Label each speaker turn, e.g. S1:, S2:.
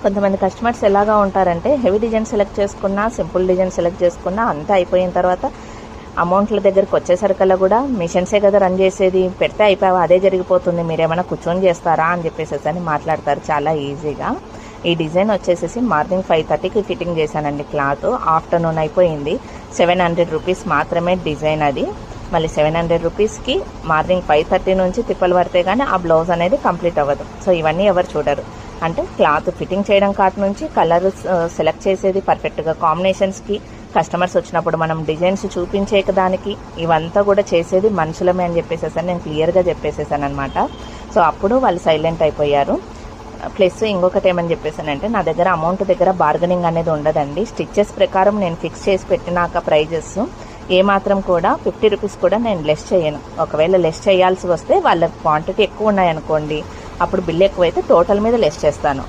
S1: కొంతమంది కస్టమర్స్ ఎలాగా ఉంటారంటే హెవీ డిజైన్ సెలెక్ట్ చేసుకున్నా, సింపుల్ డిజైన్ సెలెక్ట్ చేసుకున్నా అంతా అయిపోయిన తర్వాత అమౌంట్ల దగ్గరికి వచ్చేసరికల్లా కూడా మిషన్సే కదా రన్ చేసేది, పెడితే అయిపోయావా అదే జరిగిపోతుంది, మీరేమైనా కూర్చొని చేస్తారా అని చెప్పేసి అని మాట్లాడతారు చాలా ఈజీగా. ఈ డిజైన్ వచ్చేసేసి మార్నింగ్ 5:30కి ఫిట్టింగ్ చేశానండి. క్లాత్ ఆఫ్టర్నూన్ అయిపోయింది. 700 రూపీస్ మాత్రమే డిజైన్ అది. మళ్ళీ 700 రూపీస్కి మార్నింగ్ 5:30 నుంచి తిప్పలు పడితే కానీ ఆ బ్లౌజ్ అనేది కంప్లీట్ అవ్వదు. సో ఇవన్నీ ఎవరు చూడరు. అంటే క్లాత్ ఫిట్టింగ్ చేయడం కాటి నుంచి కలర్ సెలెక్ట్ చేసేది పర్ఫెక్ట్గా కాంబినేషన్స్కి, కస్టమర్స్ వచ్చినప్పుడు మనం డిజైన్స్ చూపించే దానికి ఇవంతా కూడా చేసేది మనుషులమే అని చెప్పేసేసాను. నేను క్లియర్గా చెప్పేసేసాను అనమాట. సో అప్పుడు వాళ్ళు సైలెంట్ అయిపోయారు. ప్లస్ ఇంకొకటి ఏమని చెప్పేసానంటే నా దగ్గర అమౌంట్ దగ్గర బార్గెనింగ్ అనేది ఉండదండి. స్టిచ్చెస్ ప్రకారం నేను ఫిక్స్ చేసి పెట్టినాక ప్రైజెస్ ఏమాత్రం కూడా 50 రూపీస్ కూడా నేను లెస్ చేయను. ఒకవేళ లెస్ చేయాల్సి వస్తే వాళ్ళ క్వాంటిటీ ఎక్కువ ఉన్నాయనుకోండి, అప్పుడు బిల్ ఎక్కువైతే టోటల్ మీద లెస్ చేస్తాను.